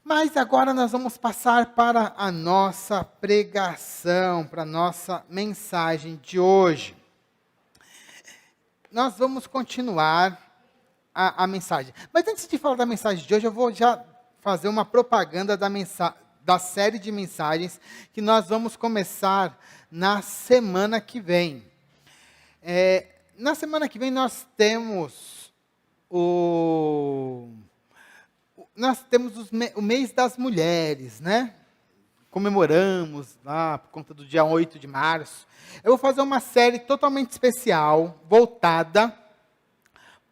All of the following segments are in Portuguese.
Mas agora nós vamos passar para a nossa pregação, para a nossa mensagem de hoje. Nós vamos continuar a mensagem. Mas antes de falar da mensagem de hoje, eu vou já fazer uma propaganda da série de mensagens que nós vamos começar na semana que vem. Na semana que vem nós temos o mês das mulheres, né? Comemoramos lá por conta do dia 8 de março. Eu vou fazer uma série totalmente especial, voltada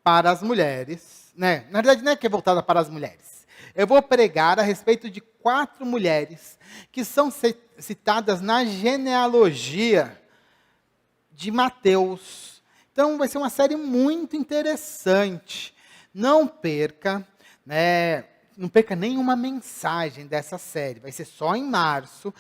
para as mulheres, né? Na verdade, não é que é voltada para as mulheres. Eu vou pregar a respeito de 4 mulheres que são citadas na genealogia de Mateus. Então, vai ser uma série muito interessante. Não perca, né? Não perca nenhuma mensagem dessa série. Vai ser só em março.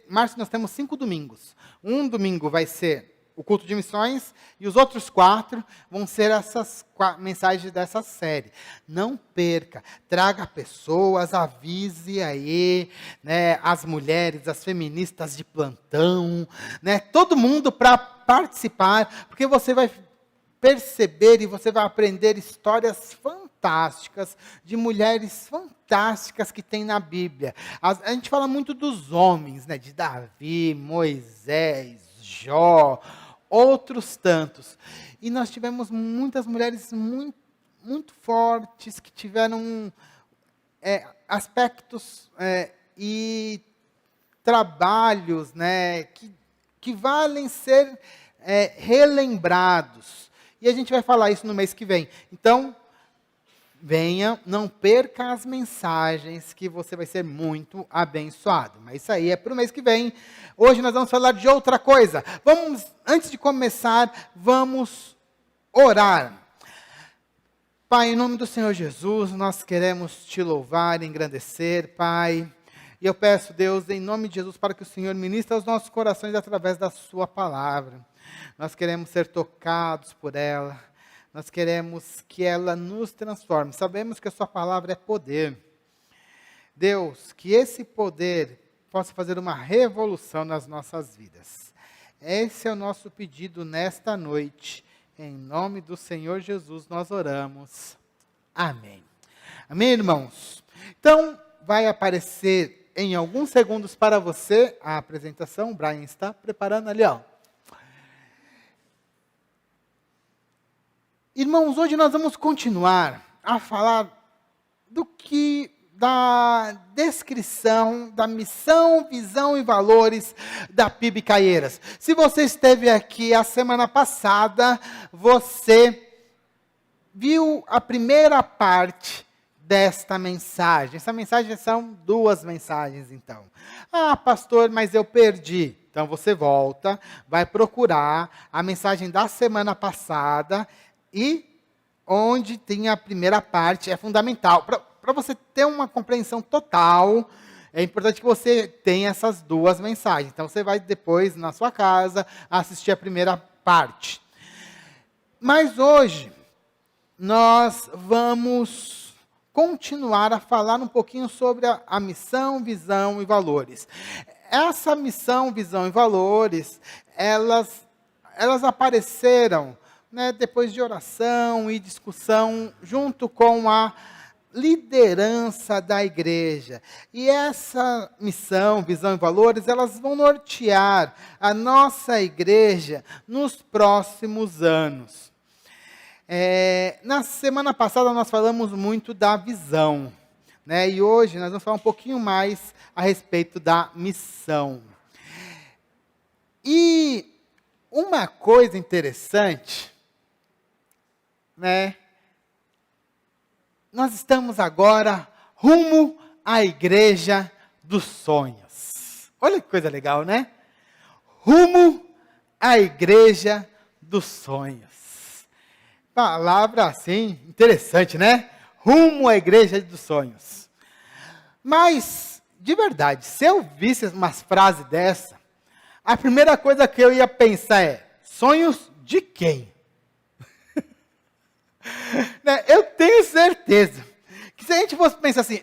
Março nós temos 5 domingos. Um domingo vai ser o culto de missões, e os outros 4 vão ser essas mensagens dessa série. Não perca, traga pessoas, avise aí, né, as mulheres, as feministas de plantão, né, todo mundo para participar, porque você vai perceber e você vai aprender histórias fantásticas, de mulheres fantásticas que tem na Bíblia. A gente fala muito dos homens, né, de Davi, Moisés, Jó, outros tantos. E nós tivemos muitas mulheres muito, muito fortes, que tiveram aspectos e trabalhos, né, que valem ser relembrados. E a gente vai falar isso no mês que vem. Então, venha, não perca as mensagens, que você vai ser muito abençoado. Mas isso aí é para o mês que vem. Hoje nós vamos falar de outra coisa. Antes de começar, vamos orar. Pai, em nome do Senhor Jesus, nós queremos te louvar e engrandecer, Pai. E eu peço, Deus, em nome de Jesus, para que o Senhor ministre aos nossos corações através da sua palavra. Nós queremos ser tocados por ela. Nós queremos que ela nos transforme. Sabemos que a sua palavra é poder. Deus, que esse poder possa fazer uma revolução nas nossas vidas. Esse é o nosso pedido nesta noite. Em nome do Senhor Jesus nós oramos. Amém. Amém, irmãos? Então, vai aparecer em alguns segundos para você a apresentação. O Brian está preparando ali, ó. Irmãos, hoje nós vamos continuar a falar da descrição da missão, visão e valores da PIB Caieiras. Se você esteve aqui a semana passada, você viu a primeira parte desta mensagem. Essa mensagem são 2 mensagens, então. Ah, pastor, mas eu perdi. Então você volta, vai procurar a mensagem da semana passada, e onde tem a primeira parte é fundamental. Para você ter uma compreensão total, é importante que você tenha essas 2 mensagens. Então, você vai depois, na sua casa, assistir a primeira parte. Mas hoje, nós vamos continuar a falar um pouquinho sobre a missão, visão e valores. Essa missão, visão e valores, elas apareceram, né, depois de oração e discussão, junto com a liderança da igreja. E essa missão, visão e valores, elas vão nortear a nossa igreja nos próximos anos. Na semana passada nós falamos muito da visão, né, e hoje nós vamos falar um pouquinho mais a respeito da missão. E uma coisa interessante, né? Nós estamos agora rumo à igreja dos sonhos. Olha que coisa legal, né? Rumo à igreja dos sonhos. Palavra assim, interessante, né? Rumo à igreja dos sonhos. Mas, de verdade, se eu visse umas frases dessa, a primeira coisa que eu ia pensar é: sonhos de quem? Eu tenho certeza que se a gente fosse pensar assim,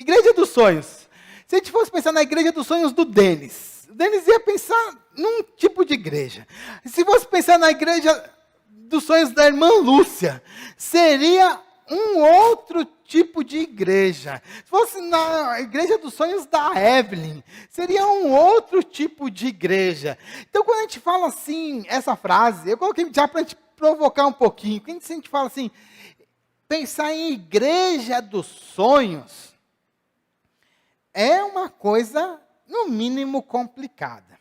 Igreja dos sonhos. Se a gente fosse pensar na igreja dos sonhos do Denis, o Denis ia pensar num tipo de igreja. Se fosse pensar na igreja dos sonhos da irmã Lúcia, seria um outro tipo de igreja. Se fosse na igreja dos sonhos da Evelyn, seria um outro tipo de igreja. Então, quando a gente fala assim, essa frase, eu coloquei já para a gente provocar um pouquinho. Quando a gente fala assim, pensar em igreja dos sonhos, é uma coisa, no mínimo, complicada.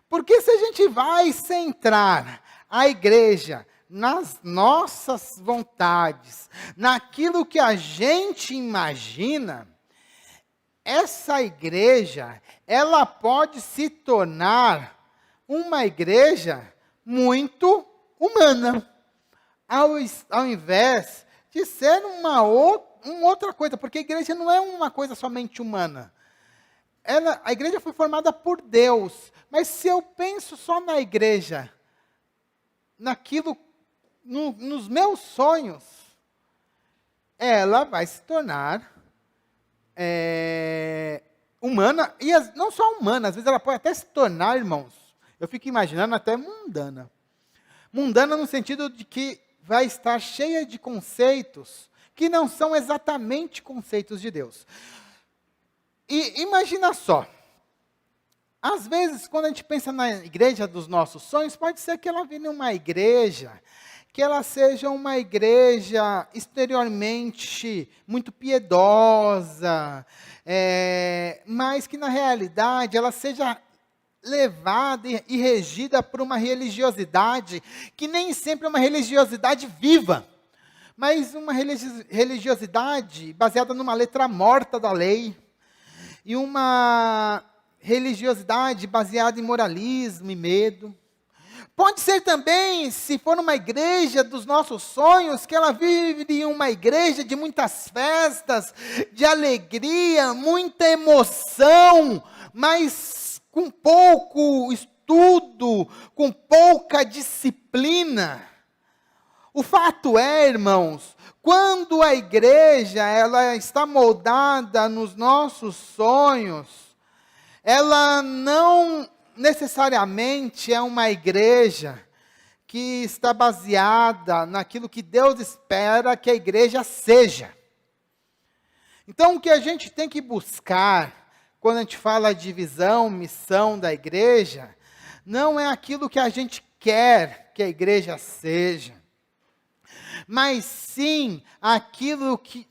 Porque se a gente vai centrar a igreja nas nossas vontades, naquilo que a gente imagina, essa igreja, ela pode se tornar uma igreja muito humana, ao invés de ser uma outra coisa, porque a igreja não é uma coisa somente humana. A igreja foi formada por Deus, mas se eu penso só na igreja, naquilo, nos meus sonhos, ela vai se tornar humana, e não só humana, às vezes ela pode até se tornar, irmãos, eu fico imaginando até mundana. Mundana no sentido de que vai estar cheia de conceitos que não são exatamente conceitos de Deus. E imagina só, às vezes, quando a gente pensa na igreja dos nossos sonhos, pode ser que ela vire uma igreja, que ela seja uma igreja exteriormente muito piedosa, mas que na realidade ela seja levada e regida por uma religiosidade, que nem sempre é uma religiosidade viva, mas uma religiosidade baseada numa letra morta da lei, e uma religiosidade baseada em moralismo e medo. Pode ser também, se for uma igreja dos nossos sonhos, que ela vive uma igreja de muitas festas, de alegria, muita emoção, mas com pouco estudo, com pouca disciplina. O fato é, irmãos, quando a igreja ela está moldada nos nossos sonhos, ela não necessariamente é uma igreja que está baseada naquilo que Deus espera que a igreja seja. Então, o que a gente tem que buscar, quando a gente fala de visão, missão da igreja, não é aquilo que a gente quer que a igreja seja, mas sim aquilo que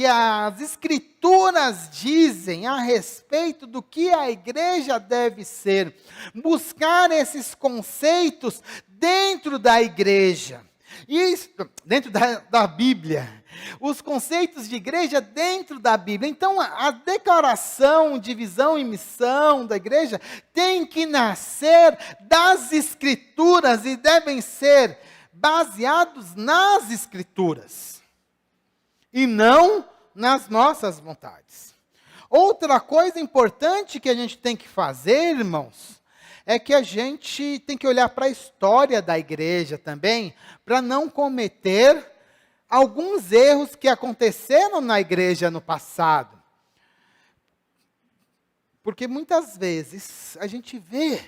as Escrituras dizem a respeito do que a igreja deve ser. Buscar esses conceitos dentro da igreja. Isso, dentro da Bíblia. Os conceitos de igreja dentro da Bíblia. Então, a declaração de visão e missão da igreja tem que nascer das Escrituras e devem ser baseados nas Escrituras. E não nas nossas vontades. Outra coisa importante que a gente tem que fazer, irmãos, é que a gente tem que olhar para a história da igreja também, para não cometer alguns erros que aconteceram na igreja no passado. Porque muitas vezes a gente vê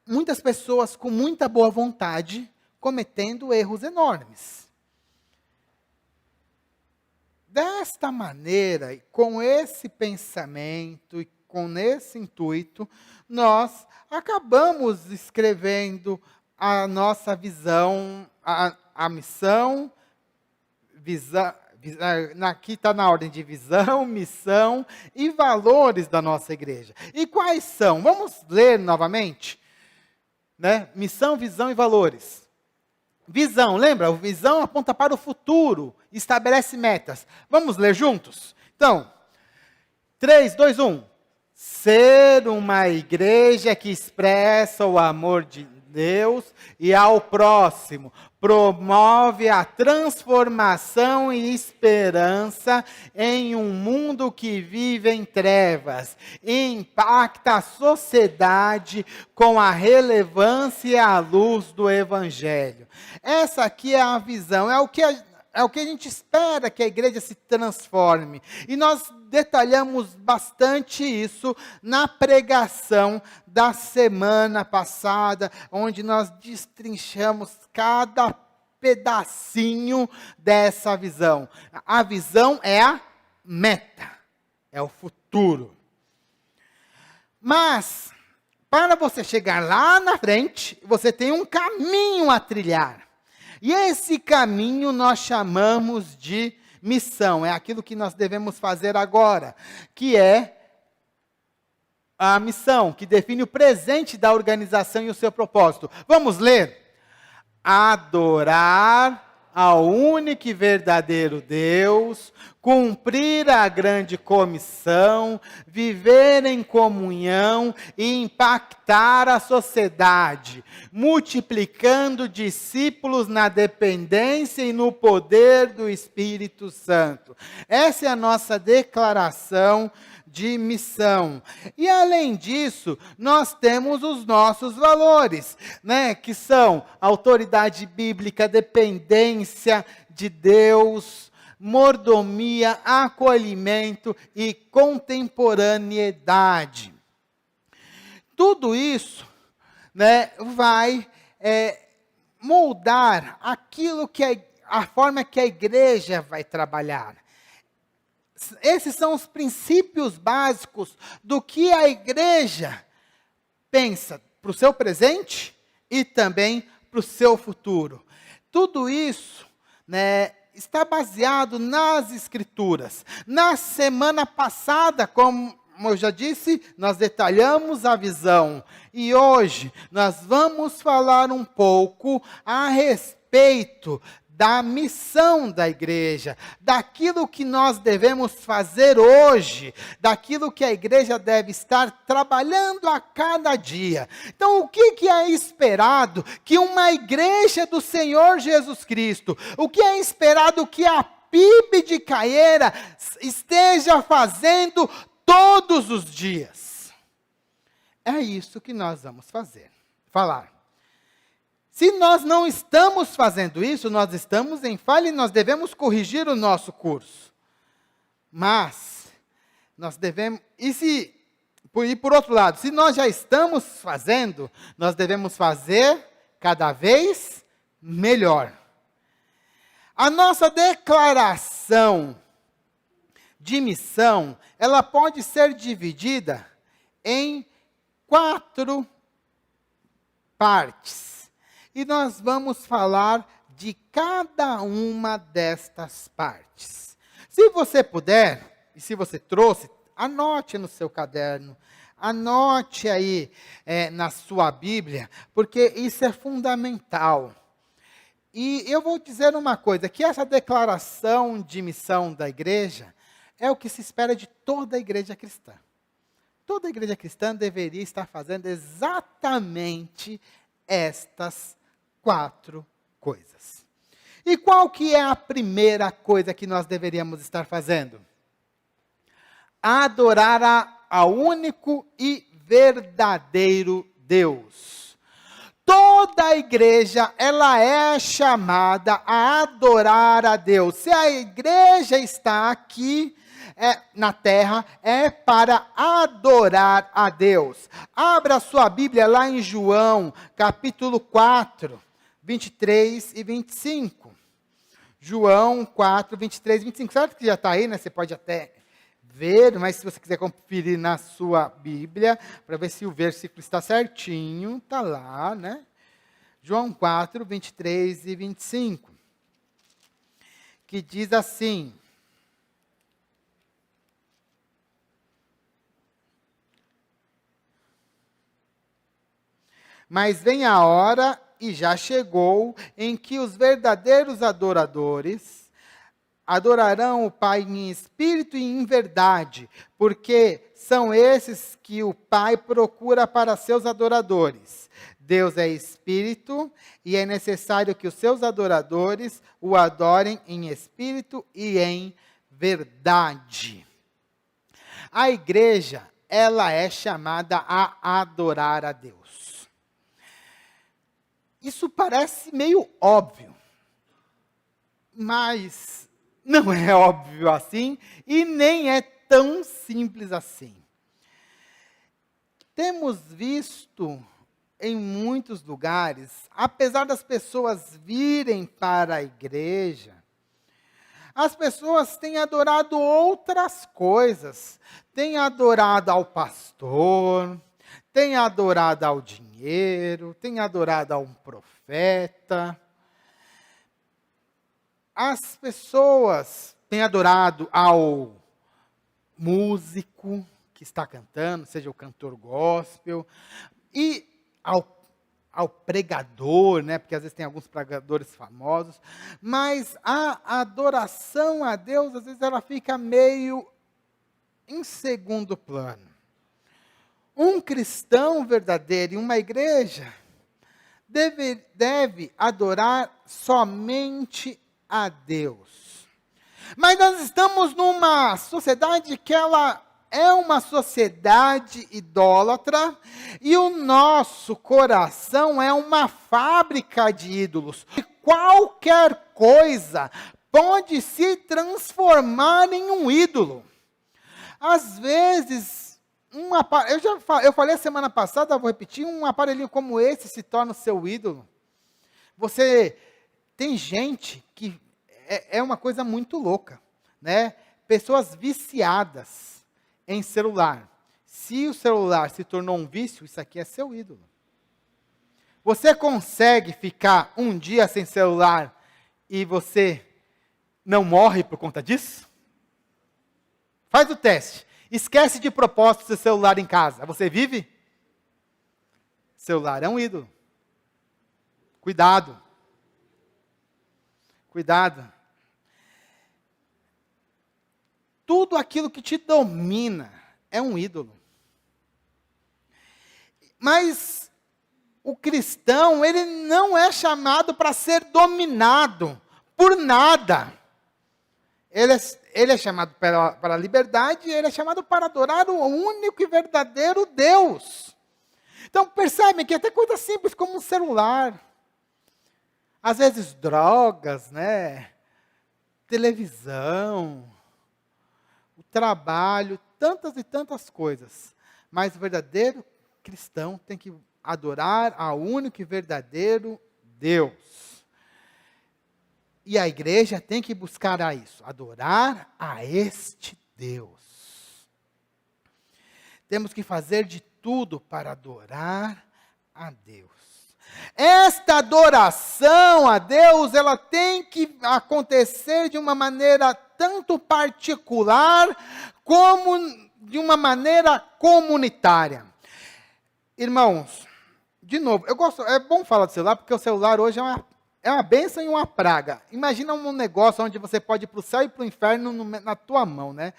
muitas pessoas com muita boa vontade cometendo erros enormes. Desta maneira, com esse pensamento e com esse intuito, nós acabamos escrevendo a nossa visão, a missão, aqui está na ordem de visão, missão e valores da nossa igreja. E quais são? Vamos ler novamente? Né? Missão, visão e valores. Visão, lembra? A visão aponta para o futuro, estabelece metas. Vamos ler juntos? Então, 3, 2, 1. Ser uma igreja que expressa o amor de Deus e ao próximo, promove a transformação e esperança em um mundo que vive em trevas, e impacta a sociedade com a relevância e a luz do Evangelho. Essa aqui é a visão, é é o que a gente espera que a igreja se transforme. E nós detalhamos bastante isso na pregação da semana passada, onde nós destrinchamos cada pedacinho dessa visão. A visão é a meta, é o futuro. Mas, para você chegar lá na frente, você tem um caminho a trilhar. E esse caminho nós chamamos de missão. É aquilo que nós devemos fazer agora, que é a missão, que define o presente da organização e o seu propósito. Vamos ler? Adorar ao único e verdadeiro Deus, cumprir a grande comissão, viver em comunhão e impactar a sociedade, multiplicando discípulos na dependência e no poder do Espírito Santo. Essa é a nossa declaração de missão. E além disso, nós temos os nossos valores, né, que são autoridade bíblica, dependência de Deus, mordomia, acolhimento e contemporaneidade. Tudo isso, né, vai moldar aquilo que a forma que a igreja vai trabalhar. Esses são os princípios básicos do que a igreja pensa para o seu presente e também para o seu futuro. Tudo isso, né, está baseado nas Escrituras. Na semana passada, como eu já disse, nós detalhamos a visão. E hoje nós vamos falar um pouco a respeito da missão da igreja, daquilo que nós devemos fazer hoje, daquilo que a igreja deve estar trabalhando a cada dia. Então, o que é esperado que uma igreja do Senhor Jesus Cristo, o que é esperado que a PIB de Caieiras esteja fazendo todos os dias? É isso que nós vamos falar. Se nós não estamos fazendo isso, nós estamos em falha e nós devemos corrigir o nosso curso. Mas, nós devemos... E por outro lado, se nós já estamos fazendo, nós devemos fazer cada vez melhor. A nossa declaração de missão, ela pode ser dividida em 4 partes. E nós vamos falar de cada uma destas partes. Se você puder, e se você trouxe, anote no seu caderno, anote aí na sua Bíblia, porque isso é fundamental. E eu vou dizer uma coisa, que essa declaração de missão da igreja é o que se espera de toda a igreja cristã. Toda a igreja cristã deveria estar fazendo exatamente estas 4 coisas. E qual que é a primeira coisa que nós deveríamos estar fazendo? Adorar ao único e verdadeiro Deus. Toda a igreja, ela é chamada a adorar a Deus. Se a igreja está aqui na terra, é para adorar a Deus. Abra sua Bíblia lá em João, capítulo 4, 23 e 25. João 4, 23 e 25. Certo que já está aí, né? Você pode até ver, mas se você quiser conferir na sua Bíblia, para ver se o versículo está certinho, está lá, né? João 4, 23 e 25. Que diz assim: mas vem a hora, e já chegou, em que os verdadeiros adoradores adorarão o Pai em espírito e em verdade, porque são esses que o Pai procura para seus adoradores. Deus é espírito, e é necessário que os seus adoradores o adorem em espírito e em verdade. A igreja, ela é chamada a adorar a Deus. Isso parece meio óbvio, Mas não é óbvio assim e nem é tão simples assim. Temos visto em muitos lugares, apesar das pessoas virem para a igreja, as pessoas têm adorado outras coisas. Têm adorado ao pastor, têm adorado ao dinheiro, têm adorado a um profeta. As pessoas têm adorado ao músico que está cantando, seja o cantor gospel, e ao pregador, né? Porque às vezes tem alguns pregadores famosos, mas a adoração a Deus, às vezes ela fica meio em segundo plano. Um cristão verdadeiro em uma igreja deve adorar somente a Deus. Mas nós estamos numa sociedade que ela é uma sociedade idólatra e o nosso coração é uma fábrica de ídolos. E qualquer coisa pode se transformar em um ídolo. Às vezes, eu falei a semana passada, vou repetir, um aparelhinho como esse se torna o seu ídolo. Tem gente que é uma coisa muito louca, né? Pessoas viciadas em celular. Se o celular se tornou um vício, isso aqui é seu ídolo. Você consegue ficar um dia sem celular e você não morre por conta disso? Faz o teste. Esquece de propósito seu celular em casa. Você vive? Celular é um ídolo. Cuidado. Cuidado. Tudo aquilo que te domina é um ídolo. Mas o cristão, ele não é chamado para ser dominado por nada. Ele é chamado para a liberdade, ele é chamado para adorar o único e verdadeiro Deus. Então percebe que até coisas simples como um celular, às vezes drogas, né? Televisão, o trabalho, tantas e tantas coisas. Mas o verdadeiro cristão tem que adorar ao único e verdadeiro Deus. E a igreja tem que buscar a isso, adorar a este Deus. Temos que fazer de tudo para adorar a Deus. Esta adoração a Deus, ela tem que acontecer de uma maneira tanto particular, como de uma maneira comunitária. Irmãos, de novo, é bom falar do celular, porque o celular hoje é uma bênção e uma praga. Imagina um negócio onde você pode ir para o céu e para o inferno na tua mão, né?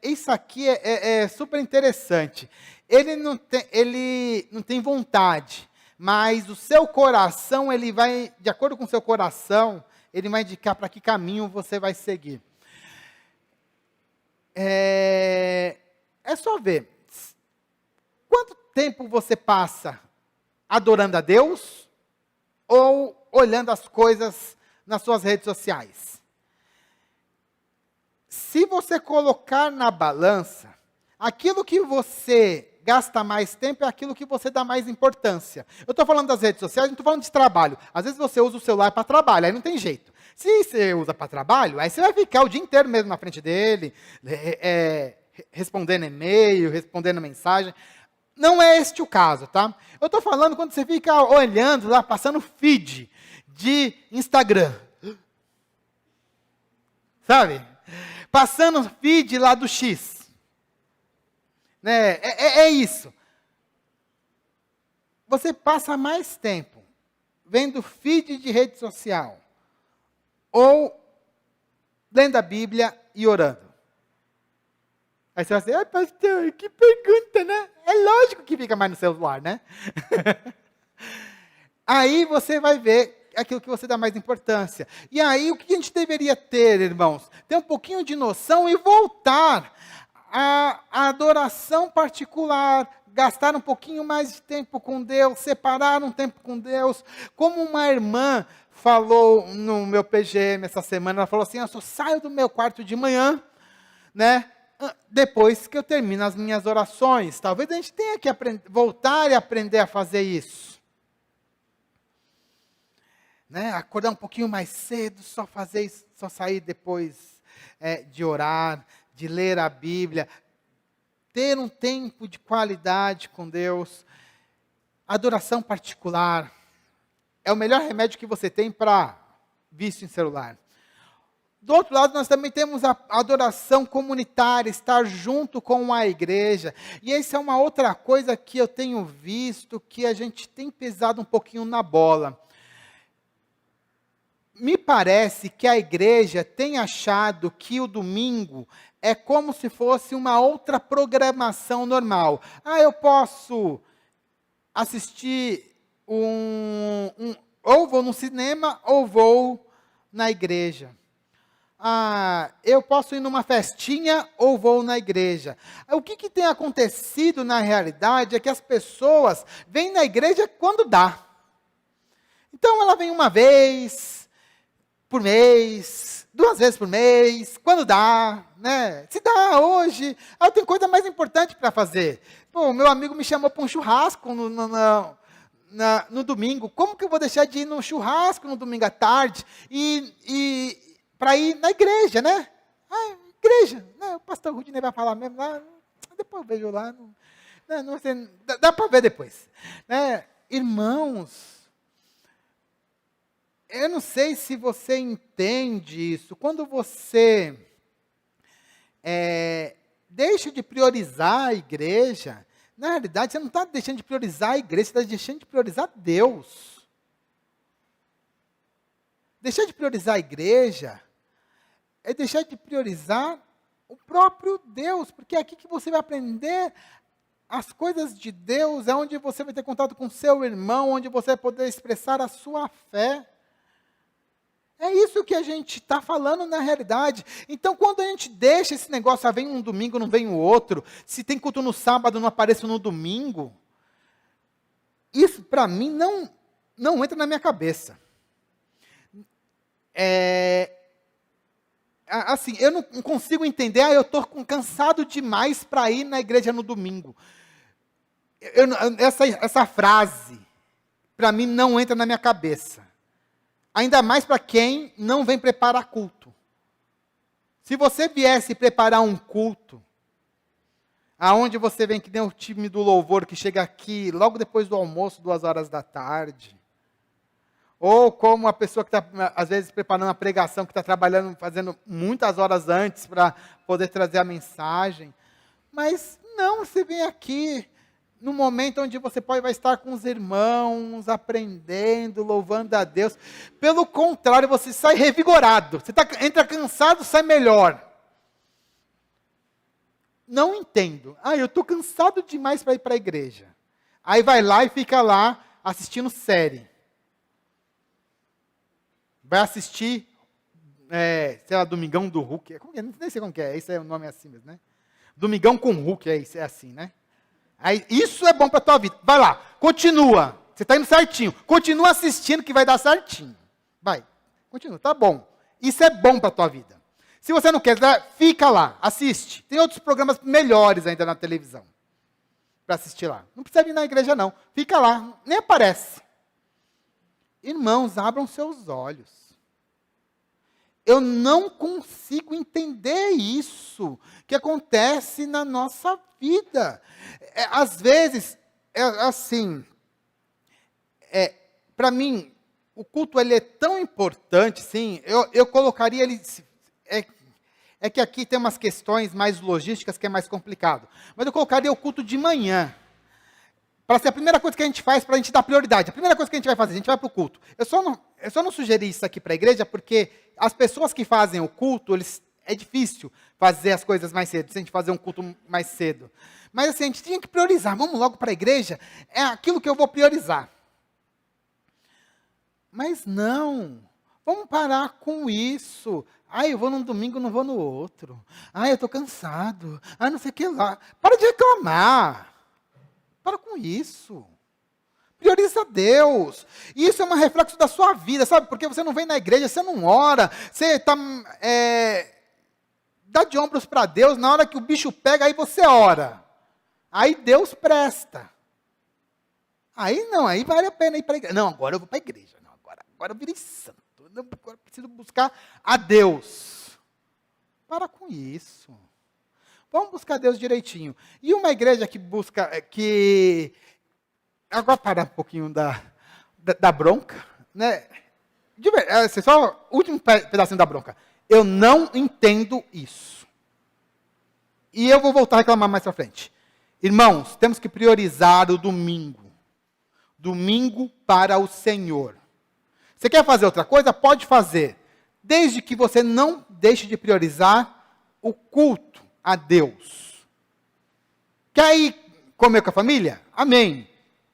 Isso aqui é super interessante. Ele não tem vontade, mas o seu coração, ele vai, de acordo com o seu coração, ele vai indicar para que caminho você vai seguir. É só ver. Quanto tempo você passa adorando a Deus ou olhando as coisas nas suas redes sociais? Se você colocar na balança, aquilo que você gasta mais tempo é aquilo que você dá mais importância. Eu estou falando das redes sociais, não estou falando de trabalho. Às vezes você usa o celular para trabalho, aí não tem jeito. Se você usa para trabalho, aí você vai ficar o dia inteiro mesmo na frente dele, respondendo e-mail, respondendo mensagem. Não é este o caso, tá? Eu estou falando quando você fica olhando lá, passando feed de Instagram. Sabe? Passando feed lá do X. Né? É isso. Você passa mais tempo vendo feed de rede social ou lendo a Bíblia e orando. Aí você vai dizer, pastor, que pergunta, né? É lógico que fica mais no celular, né? Aí você vai ver aquilo que você dá mais importância. E aí, o que a gente deveria ter, irmãos? Ter um pouquinho de noção e voltar à adoração particular gastar um pouquinho mais de tempo com Deus, separar um tempo com Deus. Como uma irmã falou no meu PGM essa semana, ela falou assim, eu só saio do meu quarto de manhã, né, depois que eu termino as minhas orações. Talvez a gente tenha que voltar e aprender a fazer isso. Né, acordar um pouquinho mais cedo, só sair depois de orar, de ler a Bíblia, ter um tempo de qualidade com Deus. Adoração particular é o melhor remédio que você tem para vício em celular. Do outro lado, nós também temos a adoração comunitária, estar junto com a igreja. E essa é uma outra coisa que eu tenho visto, que a gente tem pesado um pouquinho na bola. Me parece que a igreja tem achado que o domingo é como se fosse uma outra programação normal. Eu posso assistir ou vou no cinema, ou vou na igreja. Eu posso ir numa festinha, ou vou na igreja. O que tem acontecido na realidade é que as pessoas vêm na igreja quando dá. Então ela vem uma vez por mês, 2 vezes por mês, quando dá, né? Se dá hoje, eu tenho coisa mais importante para fazer. Pô, meu amigo me chamou para um churrasco no domingo. Como que eu vou deixar de ir no churrasco no domingo à tarde e para ir na igreja, né? Igreja, né? O pastor Rudinei vai falar mesmo lá, depois eu vejo lá. Não sei, dá para ver depois. Né? Irmãos, eu não sei se você entende isso. Quando você deixa de priorizar a igreja, na realidade, você não está deixando de priorizar a igreja, você está deixando de priorizar Deus. Deixar de priorizar a igreja é deixar de priorizar o próprio Deus, porque é aqui que você vai aprender as coisas de Deus, é onde você vai ter contato com seu irmão, onde você vai poder expressar a sua fé. É isso que a gente está falando na realidade. Então, quando a gente deixa esse negócio, vem um domingo, não vem o outro, se tem culto no sábado, não apareço no domingo, isso para mim não entra na minha cabeça. Assim, eu não consigo entender, eu estou cansado demais para ir na igreja no domingo. Essa frase, para mim, não entra na minha cabeça. Ainda mais para quem não vem preparar culto. Se você viesse preparar um culto, aonde você vem que nem o time do louvor, que chega aqui logo depois do almoço, 2 horas da tarde, ou como a pessoa que está, às vezes, preparando a pregação, que está trabalhando, fazendo muitas horas antes para poder trazer a mensagem. Mas não, você vem aqui no momento onde você vai estar com os irmãos, aprendendo, louvando a Deus. Pelo contrário, você sai revigorado. Você entra cansado, sai melhor. Não entendo. Eu estou cansado demais para ir para a igreja. Aí vai lá e fica lá assistindo série. Vai assistir, sei lá, Domingão do Hulk. Nem sei como que é, esse é o nome assim mesmo, né? Domingão com Hulk, é assim, né? Aí, isso é bom para a tua vida. Vai lá, continua. Você está indo certinho. Continua assistindo que vai dar certinho. Vai, continua, tá bom. Isso é bom para a tua vida. Se você não quer, fica lá, assiste. Tem outros programas melhores ainda na televisão para assistir lá. Não precisa vir na igreja não. Fica lá, nem aparece. Irmãos, abram seus olhos. Eu não consigo entender isso que acontece na nossa vida. Às vezes, assim, para mim, o culto ele é tão importante, sim, eu colocaria ele... É que aqui tem umas questões mais logísticas que é mais complicado. Mas eu colocaria o culto de manhã. Para ser a primeira coisa que a gente faz, para a gente dar prioridade. A primeira coisa que a gente vai fazer, a gente vai para o culto. Eu só não sugeri isso aqui para a igreja, porque as pessoas que fazem o culto, é difícil fazer as coisas mais cedo, se a gente fazer um culto mais cedo. Mas assim, a gente tinha que priorizar. Vamos logo para a igreja, é aquilo que eu vou priorizar. Mas não, vamos parar com isso. Eu vou num domingo, não vou no outro. Eu estou cansado. Não sei o que lá. Para de reclamar. Para com isso. Prioriza Deus. Isso é um reflexo da sua vida, sabe? Porque você não vem na igreja, você não ora, você dá de ombros para Deus, na hora que o bicho pega, aí você ora. Aí Deus presta. Aí não, aí vale a pena ir para a igreja. Não, agora eu vou para a igreja. Não, agora eu virei santo. Agora eu preciso buscar a Deus. Para com isso. Vamos buscar Deus direitinho. E uma igreja que busca, agora parar um pouquinho da bronca, né? Só o último pedacinho da bronca. Eu não entendo isso. E eu vou voltar a reclamar mais para frente. Irmãos, temos que priorizar o domingo. Domingo para o Senhor. Você quer fazer outra coisa? Pode fazer. Desde que você não deixe de priorizar o culto a Deus. Quer ir comer com a família? Amém.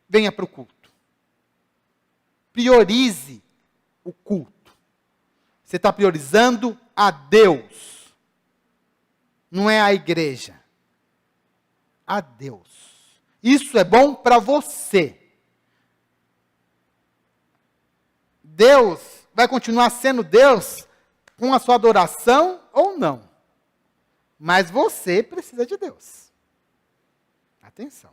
Venha para o culto. Priorize o culto. Você está priorizando a Deus. Não é a igreja. A Deus. Isso é bom para você. Deus vai continuar sendo Deus com a sua adoração ou não. Mas você precisa de Deus. Atenção.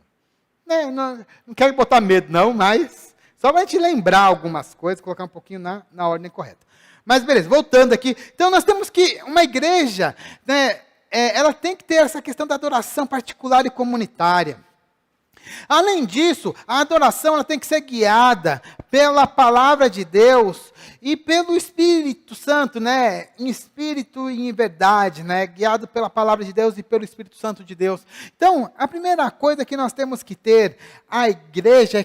Não quero botar medo não, mas só para a gente lembrar algumas coisas, colocar um pouquinho na ordem correta. Mas beleza, voltando aqui. Então nós temos que, uma igreja, né, ela tem que ter essa questão da adoração particular e comunitária. Além disso, a adoração ela tem que ser guiada pela palavra de Deus e pelo Espírito Santo, né? Em espírito e em verdade, né? Guiado pela palavra de Deus e pelo Espírito Santo de Deus. Então, a primeira coisa que nós temos que ter, a igreja,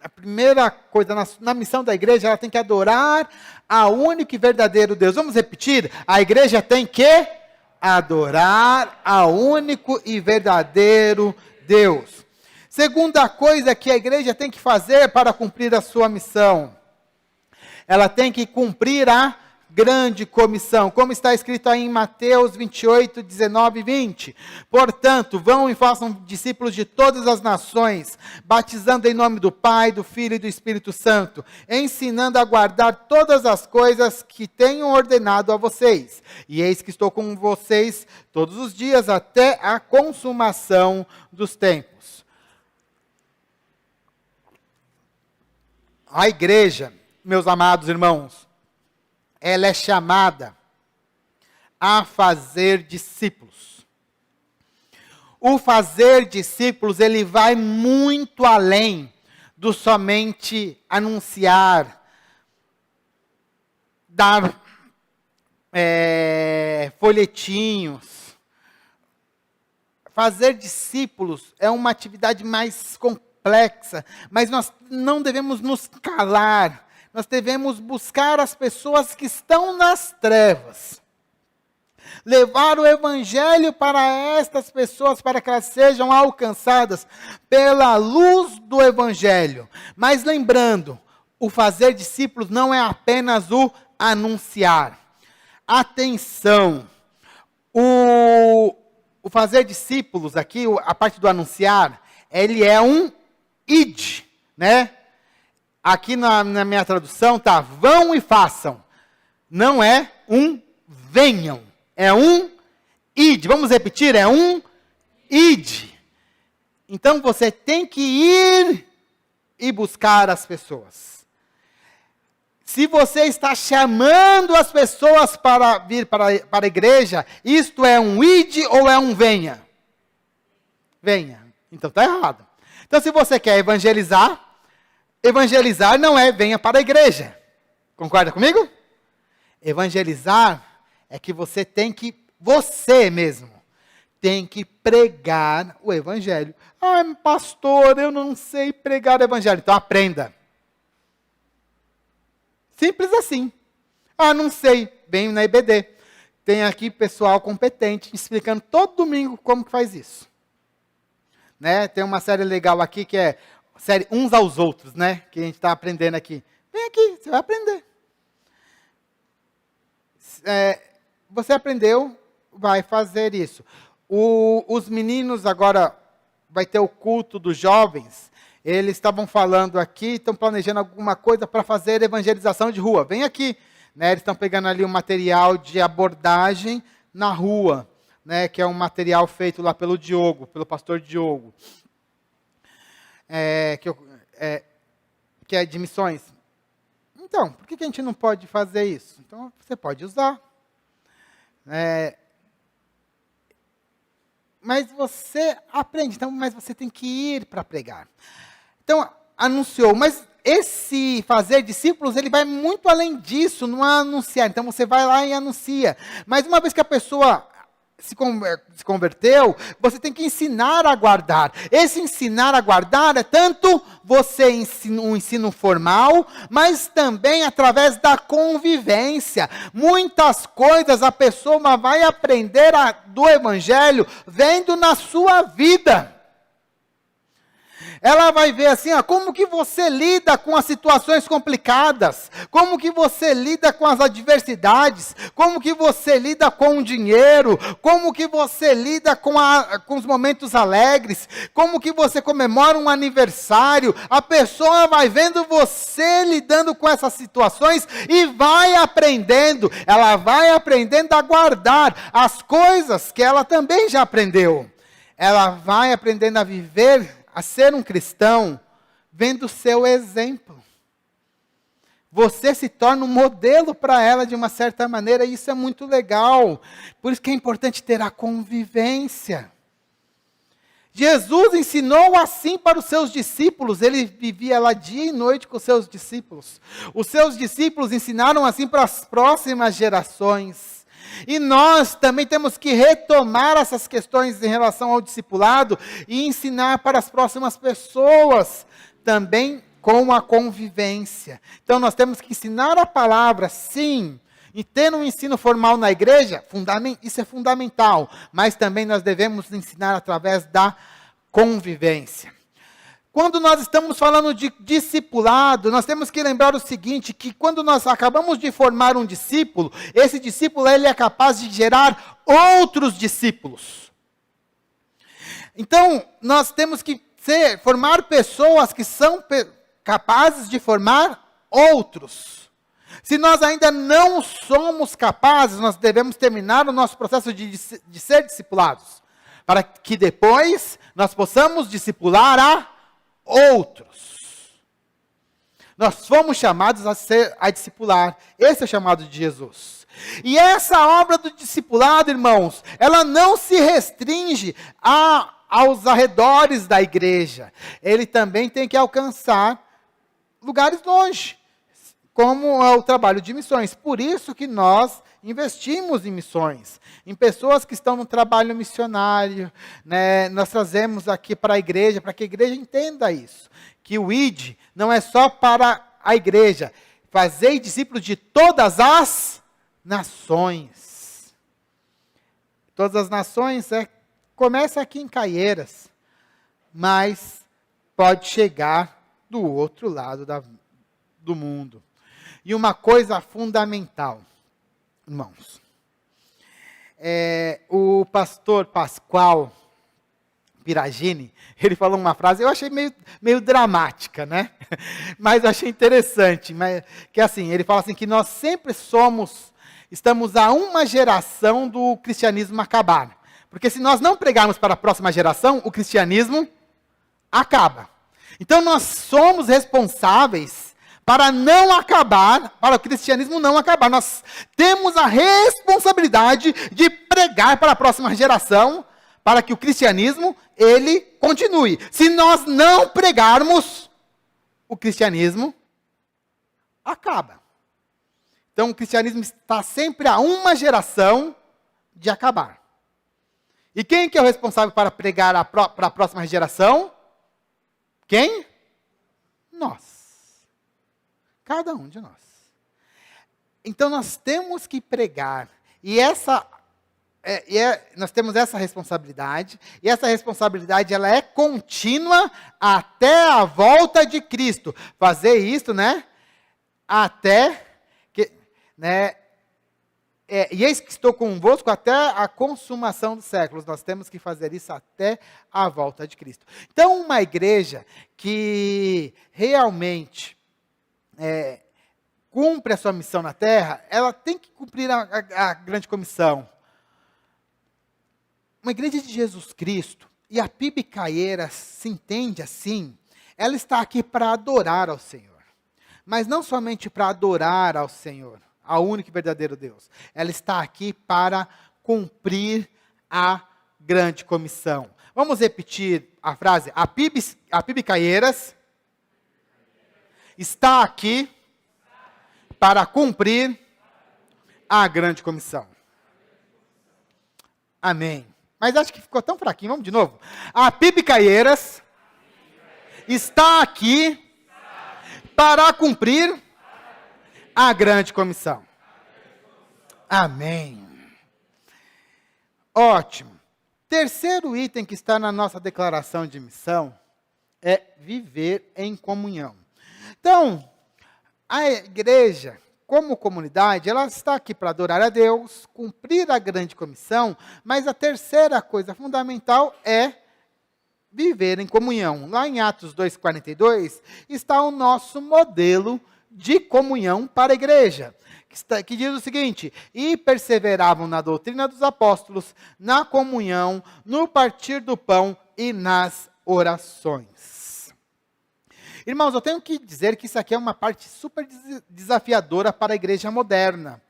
a primeira coisa na missão da igreja, ela tem que adorar a único e verdadeiro Deus. Vamos repetir? A igreja tem que adorar a único e verdadeiro Deus. Segunda coisa que a igreja tem que fazer para cumprir a sua missão. Ela tem que cumprir a grande comissão, como está escrito aí em Mateus 28, 19 e 20. Portanto, vão e façam discípulos de todas as nações, batizando em nome do Pai, do Filho e do Espírito Santo, ensinando a guardar todas as coisas que tenho ordenado a vocês. E eis que estou com vocês todos os dias até a consumação dos tempos. A igreja, meus amados irmãos, ela é chamada a fazer discípulos. O fazer discípulos, ele vai muito além do somente anunciar, dar folhetinhos. Fazer discípulos é uma atividade mais complexa, mas nós não devemos nos calar. Nós devemos buscar as pessoas que estão nas trevas. Levar o evangelho para estas pessoas, para que elas sejam alcançadas pela luz do evangelho. Mas lembrando, o fazer discípulos não é apenas o anunciar. Atenção! O fazer discípulos aqui, a parte do anunciar, ele é um id, né? Aqui na minha tradução está, vão e façam. Não é um venham. É um id. Vamos repetir? É um id. Então você tem que ir e buscar as pessoas. Se você está chamando as pessoas para vir para a igreja, isto é um id ou é um venha? Venha. Então está errado. Então se você quer evangelizar, evangelizar não é venha para a igreja. Concorda comigo? Evangelizar é que você mesmo, tem que pregar o evangelho. Ah, pastor, eu não sei pregar o evangelho. Então aprenda. Simples assim. Ah, não sei. Venho na IBD. Tem aqui pessoal competente explicando todo domingo como que faz isso. Né? Tem uma série legal aqui que é série uns aos outros, né? Que a gente está aprendendo aqui. Vem aqui, você vai aprender. Você aprendeu, vai fazer isso. Os meninos agora vai ter o culto dos jovens. Eles estavam falando aqui, estão planejando alguma coisa para fazer evangelização de rua. Vem aqui, né? Eles estão pegando ali um material de abordagem na rua, né? Que é um material feito lá pelo Diogo, pelo pastor Diogo, que é de missões. Então, por que a gente não pode fazer isso? Então, você pode usar. Mas você aprende, então, mas você tem que ir para pregar. Então, anunciou, mas esse fazer discípulos, ele vai muito além disso, não é anunciar. Então, você vai lá e anuncia. Mas uma vez que a pessoa se converteu, você tem que ensinar a guardar. Esse ensinar a guardar é tanto você um ensino formal, mas também através da convivência. Muitas coisas a pessoa vai aprender do Evangelho vendo na sua vida. Ela vai ver assim, como que você lida com as situações complicadas, como que você lida com as adversidades, como que você lida com o dinheiro, como que você lida com os momentos alegres, como que você comemora um aniversário. A pessoa vai vendo você lidando com essas situações e vai aprendendo, ela vai aprendendo a guardar as coisas que ela também já aprendeu. Ela vai aprendendo a viver, a ser um cristão, vendo o seu exemplo. Você se torna um modelo para ela de uma certa maneira, e isso é muito legal. Por isso que é importante ter a convivência. Jesus ensinou assim para os seus discípulos, ele vivia lá dia e noite com os seus discípulos. Os seus discípulos ensinaram assim para as próximas gerações. E nós também temos que retomar essas questões em relação ao discipulado e ensinar para as próximas pessoas, também com a convivência. Então nós temos que ensinar a palavra, sim, e ter um ensino formal na igreja, isso é fundamental, mas também nós devemos ensinar através da convivência. Quando nós estamos falando de discipulado, nós temos que lembrar o seguinte, que quando nós acabamos de formar um discípulo, esse discípulo ele é capaz de gerar outros discípulos. Então, nós temos que formar pessoas que são capazes de formar outros. Se nós ainda não somos capazes, nós devemos terminar o nosso processo de ser discipulados, para que depois nós possamos discipular a outros. Nós fomos chamados a discipular. Esse é o chamado de Jesus. E essa obra do discipulado, irmãos, ela não se restringe aos arredores da igreja. Ele também tem que alcançar lugares longe, como é o trabalho de missões. Por isso que nós investimos em missões, em pessoas que estão no trabalho missionário, né? Nós trazemos aqui para a igreja, para que a igreja entenda isso, que o ID não é só para a igreja, fazei discípulos de todas as nações. Todas as nações, começa aqui em Caieiras, mas pode chegar do outro lado do mundo. E uma coisa fundamental, irmãos, o pastor Pascoal Piragini, ele falou uma frase, eu achei meio dramática, né? Mas eu achei interessante, que assim, ele fala assim, que nós sempre estamos a uma geração do cristianismo acabar. Porque se nós não pregarmos para a próxima geração, o cristianismo acaba. Então nós somos responsáveis para não acabar, para o cristianismo não acabar. Nós temos a responsabilidade de pregar para a próxima geração, para que o cristianismo, ele continue. Se nós não pregarmos, o cristianismo acaba. Então o cristianismo está sempre a uma geração de acabar. E quem que é o responsável para pregar para a próxima geração? Quem? Nós. Cada um de nós. Então nós temos que pregar. E nós temos essa responsabilidade. E essa responsabilidade ela é contínua até a volta de Cristo. Fazer isso, né? Até que, né? e eis que estou convosco até a consumação dos séculos. Nós temos que fazer isso até a volta de Cristo. Então, uma igreja que realmente cumpre a sua missão na terra, ela tem que cumprir a grande comissão. Uma igreja de Jesus Cristo, e a PIB Caieiras se entende assim, ela está aqui para adorar ao Senhor. Mas não somente para adorar ao Senhor, ao único e verdadeiro Deus. Ela está aqui para cumprir a grande comissão. Vamos repetir a frase? A PIB Caieiras está aqui para cumprir a grande comissão. Amém. Mas acho que ficou tão fraquinho. Vamos de novo. A PIB Caieiras está aqui para cumprir a grande comissão. Amém. Ótimo. Terceiro item que está na nossa declaração de missão é viver em comunhão. Então, a igreja, como comunidade, ela está aqui para adorar a Deus, cumprir a grande comissão, mas a terceira coisa fundamental é viver em comunhão. Lá em Atos 2,42, está o nosso modelo de comunhão para a igreja, que diz o seguinte: e perseveravam na doutrina dos apóstolos, na comunhão, no partir do pão e nas orações. Irmãos, eu tenho que dizer que isso aqui é uma parte super desafiadora para a igreja moderna,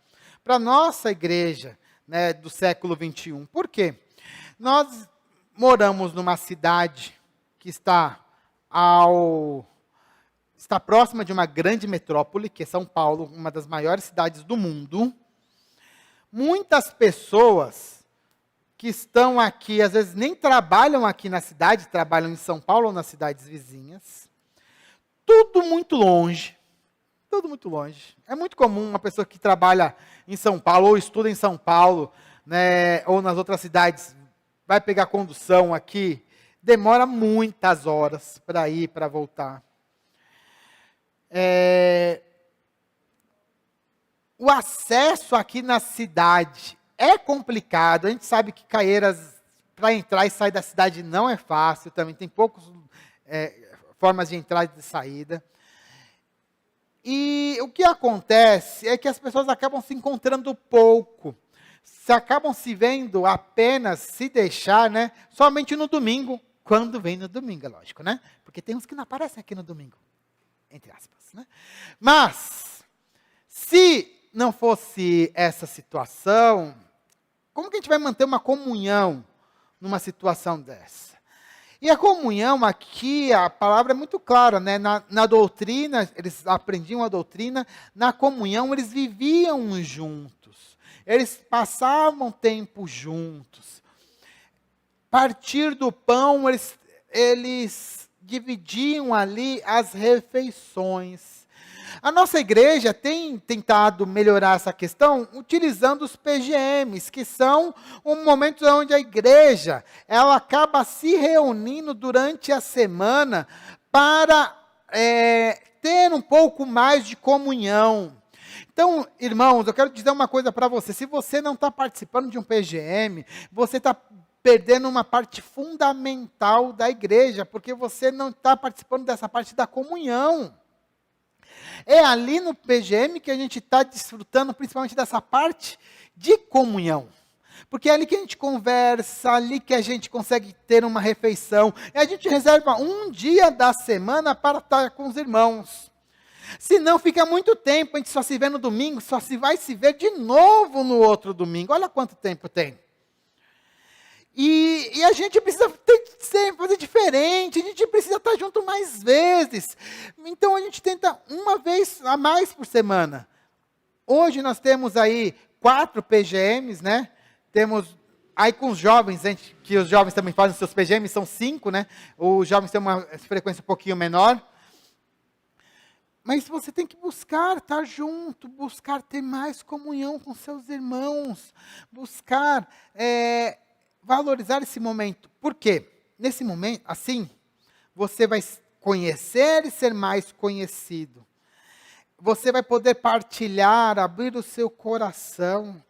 para a nossa igreja, né, do século 21. Por quê? Nós moramos numa cidade que está próxima de uma grande metrópole, que é São Paulo, uma das maiores cidades do mundo. Muitas pessoas que estão aqui, às vezes nem trabalham aqui na cidade, trabalham em São Paulo ou nas cidades vizinhas. Tudo muito longe. Tudo muito longe. É muito comum uma pessoa que trabalha em São Paulo ou estuda em São Paulo, né, ou nas outras cidades, vai pegar condução aqui, demora muitas horas para ir, para voltar. O acesso aqui na cidade é complicado. A gente sabe que Caieiras, para entrar e sair da cidade, não é fácil. Também tem poucas formas de entrada e de saída. E o que acontece é que as pessoas acabam se encontrando pouco. Acabam se vendo apenas, se deixar, né, somente no domingo, quando vem no domingo, é lógico, né? Porque tem uns que não aparecem aqui no domingo, entre aspas, né? Mas, se não fosse essa situação, como que a gente vai manter uma comunhão numa situação dessa? E a comunhão aqui, a palavra é muito clara, né? Na doutrina, eles aprendiam a doutrina, na comunhão eles viviam juntos. Eles passavam tempo juntos. Partir do pão, eles dividiam ali as refeições. A nossa igreja tem tentado melhorar essa questão utilizando os PGMs, que são um momento onde a igreja ela acaba se reunindo durante a semana para ter um pouco mais de comunhão. Então, irmãos, eu quero dizer uma coisa para você. Se você não está participando de um PGM, você está perdendo uma parte fundamental da igreja, porque você não está participando dessa parte da comunhão. É ali no PGM que a gente está desfrutando principalmente dessa parte de comunhão. Porque é ali que a gente conversa, ali que a gente consegue ter uma refeição. E a gente reserva um dia da semana para estar com os irmãos. Se não, fica muito tempo, a gente só se vê no domingo, só se vai se ver de novo no outro domingo. Olha quanto tempo tem. E a gente precisa fazer diferente, a gente precisa estar junto mais vezes. Então a gente tenta uma vez a mais por semana. Hoje nós temos aí 4 PGMs, né? Temos aí com os jovens, que os jovens também fazem seus PGMs, são 5, né? Os jovens têm uma frequência um pouquinho menor. Mas você tem que buscar estar junto, buscar ter mais comunhão com seus irmãos, buscar valorizar esse momento. Por quê? Nesse momento, assim, você vai conhecer e ser mais conhecido. você vai poder partilhar, abrir o seu coração.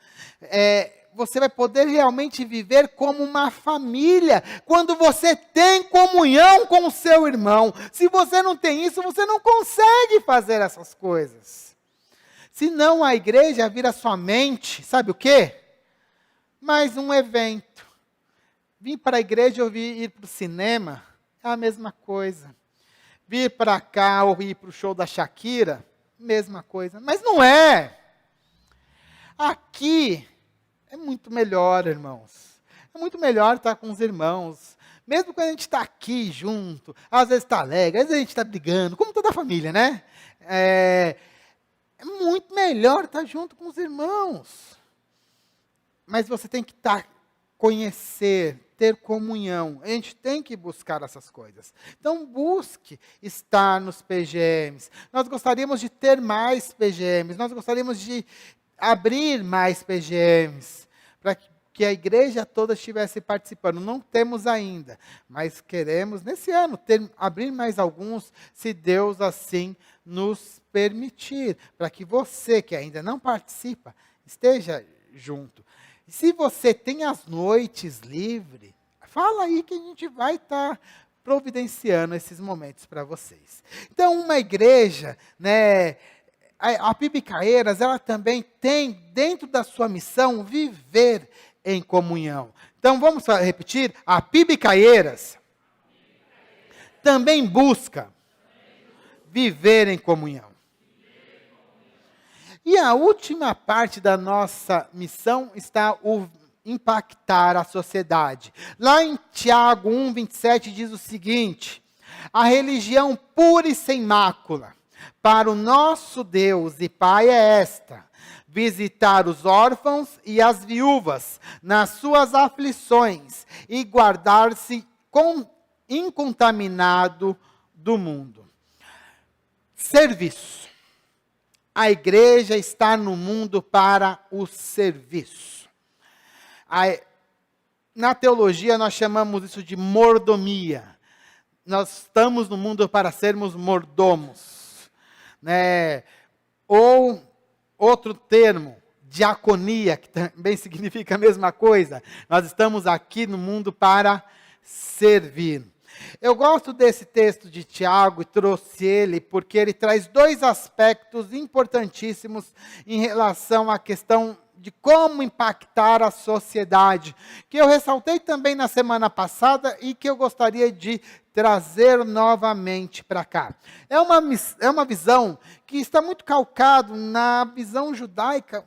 Você vai poder realmente viver como uma família, quando você tem comunhão com o seu irmão. Se você não tem isso, você não consegue fazer essas coisas. Senão a igreja vira somente, sabe o quê? Mais um evento. Vir para a igreja ou ir para o cinema, é a mesma coisa. Vir para cá ou ir para o show da Shakira, mesma coisa. Mas não é. Aqui é muito melhor, irmãos. É muito melhor estar com os irmãos. Mesmo quando a gente está aqui junto, às vezes está alegre, às vezes a gente está brigando, como toda a família, né? É muito melhor estar junto com os irmãos. Mas você tem que conhecer, ter comunhão. A gente tem que buscar essas coisas. Então, busque estar nos PGMs. Nós gostaríamos de ter mais PGMs. Nós gostaríamos de abrir mais PGMs, para que a igreja toda estivesse participando. Não temos ainda, mas queremos, nesse ano, abrir mais alguns, se Deus assim nos permitir, para que você, que ainda não participa, esteja junto. E se você tem as noites livres, fala aí que a gente vai estar providenciando esses momentos para vocês. Então, uma igreja, né, a PIB Caieiras, ela também tem, dentro da sua missão, viver em comunhão. Então, vamos repetir? A PIB Caieiras também busca viver em comunhão. E a última parte da nossa missão está o impactar a sociedade. Lá em Tiago 1:27 diz o seguinte: a religião pura e sem mácula para o nosso Deus e Pai é esta: visitar os órfãos e as viúvas nas suas aflições e guardar-se incontaminado do mundo. Serviço. A igreja está no mundo para o serviço. Na teologia nós chamamos isso de mordomia. Nós estamos no mundo para sermos mordomos, né? Ou outro termo, diaconia, que também significa a mesma coisa. Nós estamos aqui no mundo para servir. Eu gosto desse texto de Tiago e trouxe ele porque ele traz dois aspectos importantíssimos em relação à questão de como impactar a sociedade, que eu ressaltei também na semana passada e que eu gostaria de trazer novamente para cá. É uma visão que está muito calcado na visão judaica,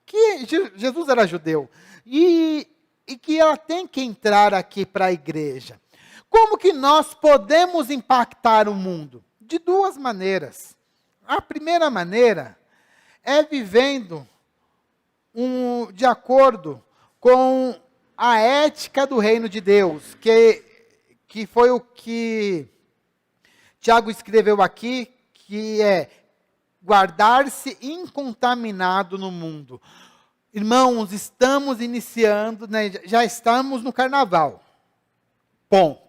que Jesus era judeu, e que ela tem que entrar aqui para a igreja. Como que nós podemos impactar o mundo? De duas maneiras. A primeira maneira é vivendo de acordo com a ética do reino de Deus, que foi o que Tiago escreveu aqui, que é guardar-se incontaminado no mundo. Irmãos, estamos iniciando, né, já estamos no carnaval. Ponto.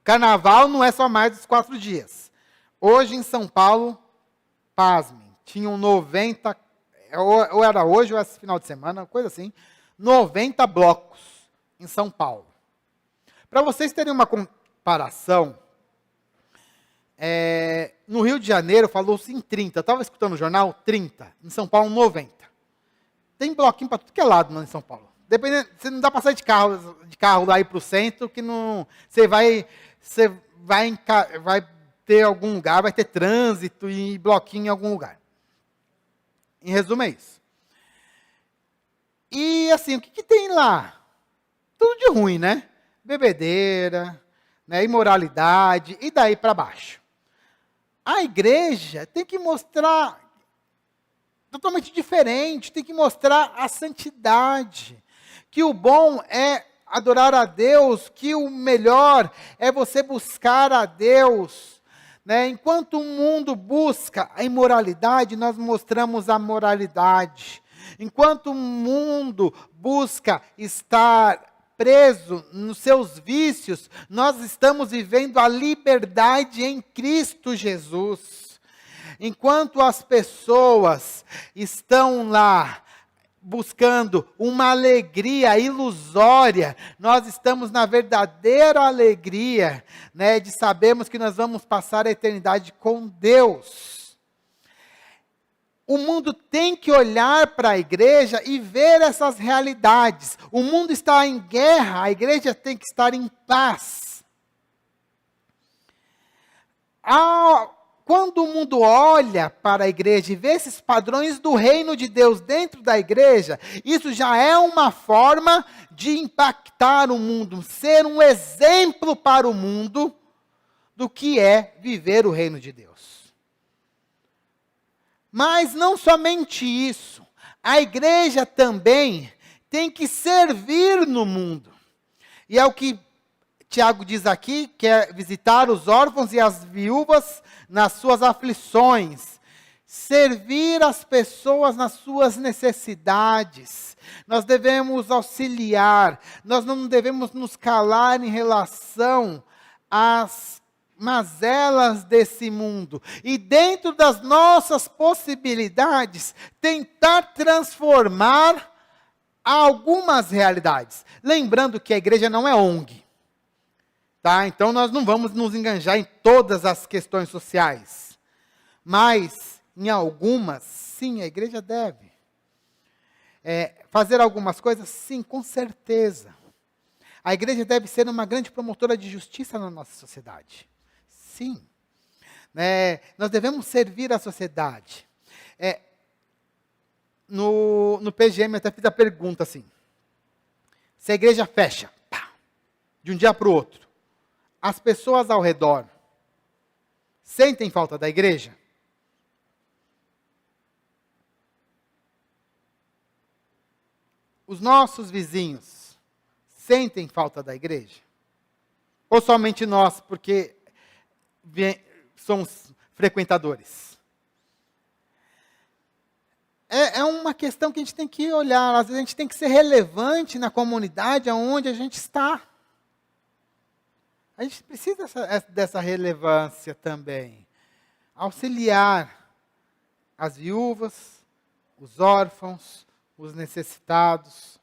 Carnaval não é só mais dos 4 dias. Hoje em São Paulo, pasmem, tinham 90, ou era hoje ou esse final de semana, coisa assim, 90 blocos em São Paulo. Para vocês terem uma comparação, no Rio de Janeiro falou-se em 30, eu estava escutando o jornal, 30, em São Paulo 90. Tem bloquinho para tudo que é lado, não, em São Paulo. Dependendo, você não dá para sair de carro lá ir para o centro, que não, você vai ter algum lugar, vai ter trânsito e bloquinho em algum lugar. Em resumo é isso. E assim, o que tem lá? Tudo de ruim, né? Bebedeira, né? Imoralidade e daí para baixo. A igreja tem que mostrar totalmente diferente, tem que mostrar a santidade, que o bom é adorar a Deus, que o melhor é você buscar a Deus, né? Enquanto o mundo busca a imoralidade, nós mostramos a moralidade. Enquanto o mundo busca estar preso nos seus vícios, nós estamos vivendo a liberdade em Cristo Jesus. enquanto as pessoas estão lá buscando uma alegria ilusória, nós estamos na verdadeira alegria, né, de sabermos que nós vamos passar a eternidade com Deus. O mundo tem que olhar para a igreja e ver essas realidades. O mundo está em guerra, a igreja tem que estar em paz. Quando o mundo olha para a igreja e vê esses padrões do reino de Deus dentro da igreja, isso já é uma forma de impactar o mundo, ser um exemplo para o mundo do que é viver o reino de Deus. Mas não somente isso, a igreja também tem que servir no mundo. E é o que Tiago diz aqui, que é visitar os órfãos e as viúvas nas suas aflições, servir as pessoas nas suas necessidades. Nós devemos auxiliar, nós não devemos nos calar em relação às mazelas desse mundo. E dentro das nossas possibilidades, tentar transformar algumas realidades. Lembrando que a igreja não é ONG. Tá? Então, nós não vamos nos enganjar em todas as questões sociais. Mas, em algumas, sim, a igreja deve. Fazer algumas coisas, sim, com certeza. A igreja deve ser uma grande promotora de justiça na nossa sociedade. Sim. Nós devemos servir a sociedade. No PGM, eu até fiz a pergunta assim. Se a igreja fecha, de um dia para o outro, as pessoas ao redor sentem falta da igreja? Os nossos vizinhos sentem falta da igreja? Ou somente nós, porque somos frequentadores? É uma questão que a gente tem que olhar. Às vezes a gente tem que ser relevante na comunidade onde a gente está. A gente precisa dessa relevância também. Auxiliar as viúvas, os órfãos, os necessitados.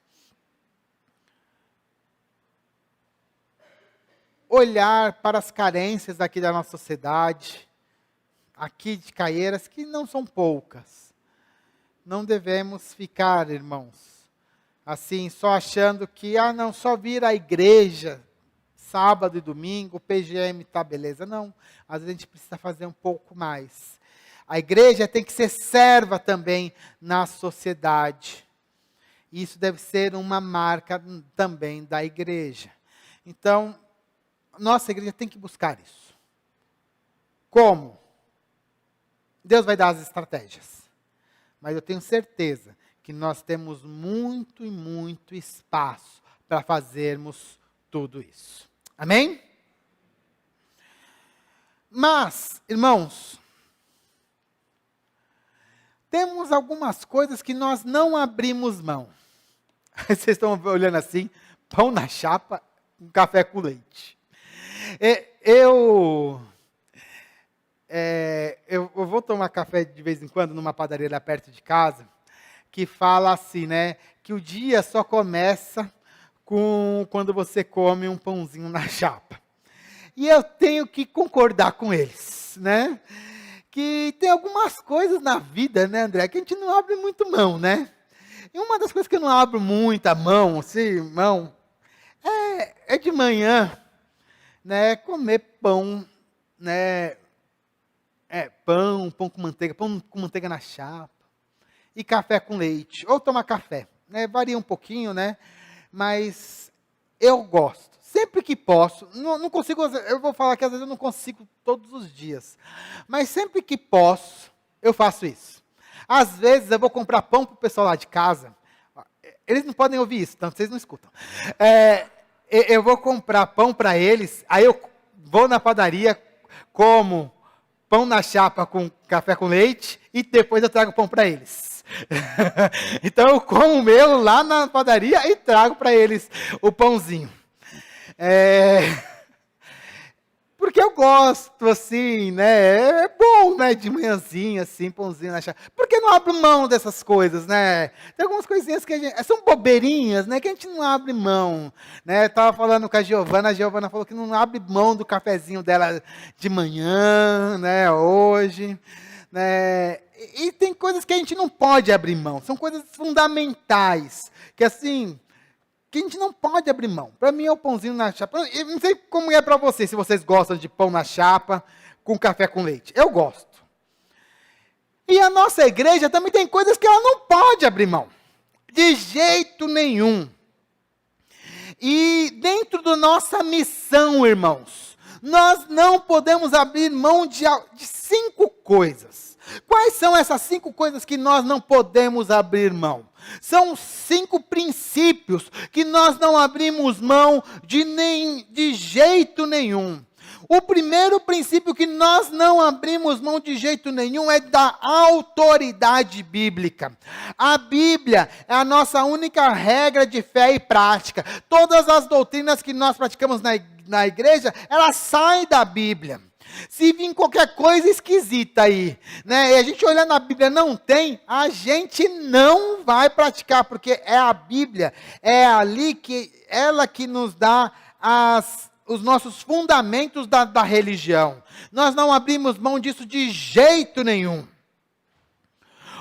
Olhar para as carências aqui da nossa sociedade, aqui de Caieiras, que não são poucas. Não devemos ficar, irmãos, assim, só achando que, não, só vir à igreja sábado e domingo, o PGM tá beleza. Não, às vezes a gente precisa fazer um pouco mais. A igreja tem que ser serva também na sociedade. Isso deve ser uma marca também da igreja. Então, nossa igreja tem que buscar isso. Como? Deus vai dar as estratégias. Mas eu tenho certeza que nós temos muito e muito espaço para fazermos tudo isso. Amém? Mas, irmãos, temos algumas coisas que nós não abrimos mão. Vocês estão olhando assim, pão na chapa, um café com leite. Eu vou tomar café de vez em quando numa padaria lá perto de casa, que fala assim, né, que o dia só começa quando você come um pãozinho na chapa. E eu tenho que concordar com eles, né? Que tem algumas coisas na vida, né, André, que a gente não abre muito mão, né? E uma das coisas que eu não abro muita mão, assim, é de manhã, né, comer pão, né, pão com manteiga na chapa, e café com leite, ou tomar café, né, varia um pouquinho, né, mas eu gosto, sempre que posso, não consigo, eu vou falar que às vezes eu não consigo todos os dias, mas sempre que posso, eu faço isso. Às vezes eu vou comprar pão para o pessoal lá de casa, eles não podem ouvir isso, então vocês não escutam. Eu vou comprar pão para eles, aí eu vou na padaria, como pão na chapa com café com leite, e depois eu trago pão para eles. Então eu como o meu lá na padaria e trago para eles o pãozinho. Porque eu gosto, assim, né? É bom, né? De manhãzinha, assim, pãozinho na chapa. Por que não abre mão dessas coisas, né? Tem algumas coisinhas que são bobeirinhas, né? Que a gente não abre mão, né? Estava falando com a Giovana falou que não abre mão do cafezinho dela de manhã, né? Hoje, né? E tem coisas que a gente não pode abrir mão. São coisas fundamentais, que assim... que a gente não pode abrir mão. Para mim é o pãozinho na chapa. Eu não sei como é para vocês, se vocês gostam de pão na chapa com café com leite. Eu gosto. E a nossa igreja também tem coisas que ela não pode abrir mão. De jeito nenhum. E dentro da nossa missão, irmãos, nós não podemos abrir mão de 5 coisas. Quais são essas 5 coisas que nós não podemos abrir mão? São 5 princípios que nós não abrimos mão de jeito nenhum. O primeiro princípio que nós não abrimos mão de jeito nenhum é da autoridade bíblica. A Bíblia é a nossa única regra de fé e prática. Todas as doutrinas que nós praticamos na igreja, elas saem da Bíblia. Se vir qualquer coisa esquisita aí, né, e a gente olhar na Bíblia não tem, a gente não vai praticar, porque é a Bíblia, é ali que ela que nos dá os nossos fundamentos da religião. Nós não abrimos mão disso de jeito nenhum.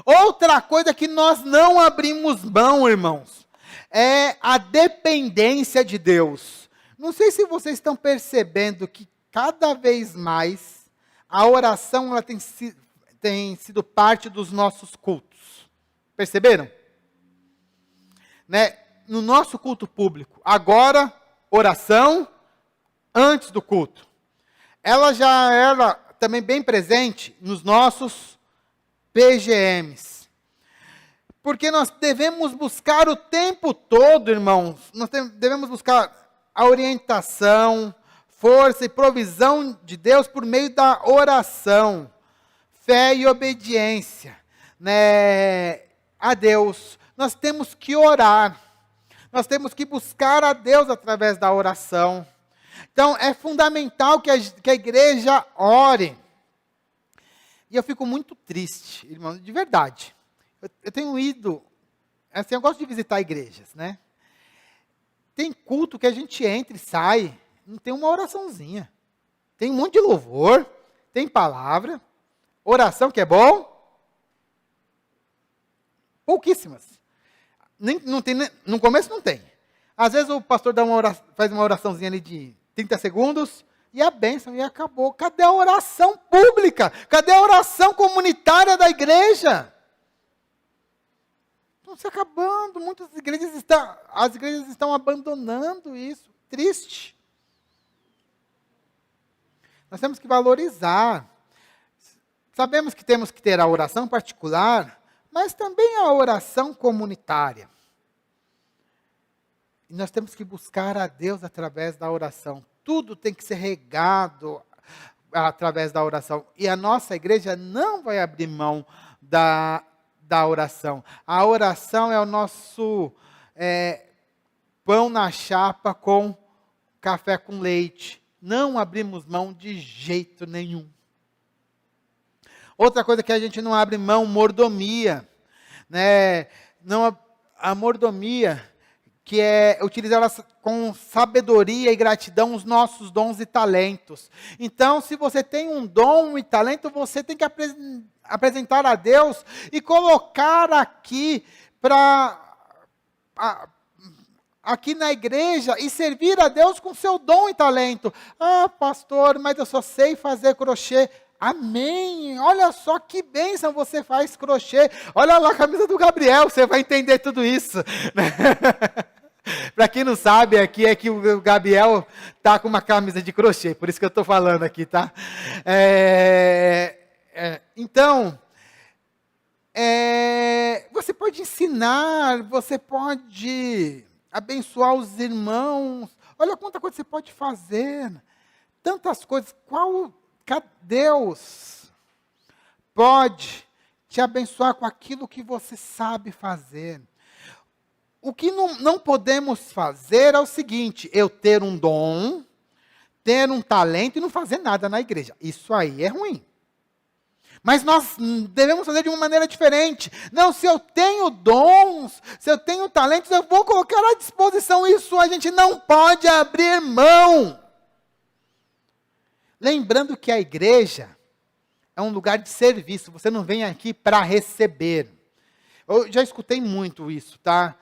Outra coisa que nós não abrimos mão, irmãos, é a dependência de Deus. Não sei se vocês estão percebendo que cada vez mais a oração ela tem sido parte dos nossos cultos. Perceberam? Né? No nosso culto público, agora, oração antes do culto. Ela já era também bem presente nos nossos PGMs. Porque nós devemos buscar o tempo todo, irmãos, nós devemos buscar a orientação, força e provisão de Deus por meio da oração, fé e obediência, né, a Deus. Nós temos que orar, nós temos que buscar a Deus através da oração. Então, é fundamental que a igreja ore. E eu fico muito triste, irmão, de verdade. Eu tenho ido, assim, eu gosto de visitar igrejas, né? Tem culto que a gente entra e sai, não tem uma oraçãozinha. Tem um monte de louvor, tem palavra, oração que é bom, pouquíssimas. Não tem, no começo não tem. Às vezes o pastor faz uma oraçãozinha ali de 30 segundos, e a bênção, e acabou. Cadê a oração pública? Cadê a oração comunitária da igreja? Estão se acabando, as igrejas estão abandonando isso. Triste. Nós temos que valorizar. Sabemos que temos que ter a oração particular, mas também a oração comunitária. E nós temos que buscar a Deus através da oração. Tudo tem que ser regado através da oração. E a nossa igreja não vai abrir mão da oração. A oração é o nosso pão na chapa com café com leite. Não abrimos mão de jeito nenhum. Outra coisa que a gente não abre mão, mordomia. Né? Não, a mordomia, que é utilizar com sabedoria e gratidão os nossos dons e talentos. Então, se você tem um dom e talento, você tem que apresentar a Deus e colocar aqui aqui na igreja e servir a Deus com seu dom e talento. Ah, pastor, mas eu só sei fazer crochê. Amém! Olha só que bênção, você faz crochê. Olha lá a camisa do Gabriel, você vai entender tudo isso. Para quem não sabe, aqui é que o Gabriel está com uma camisa de crochê, por isso que eu estou falando aqui, tá? Então, você pode ensinar, você pode abençoar os irmãos. Olha quanta coisa você pode fazer. Tantas coisas. Deus pode te abençoar com aquilo que você sabe fazer. O que não podemos fazer é o seguinte: eu ter um dom, ter um talento e não fazer nada na igreja. Isso aí é ruim. Mas nós devemos fazer de uma maneira diferente. Não, se eu tenho dons, se eu tenho talentos, eu vou colocar à disposição. Isso a gente não pode abrir mão. Lembrando que a igreja é um lugar de serviço. Você não vem aqui para receber. Eu já escutei muito isso, tá?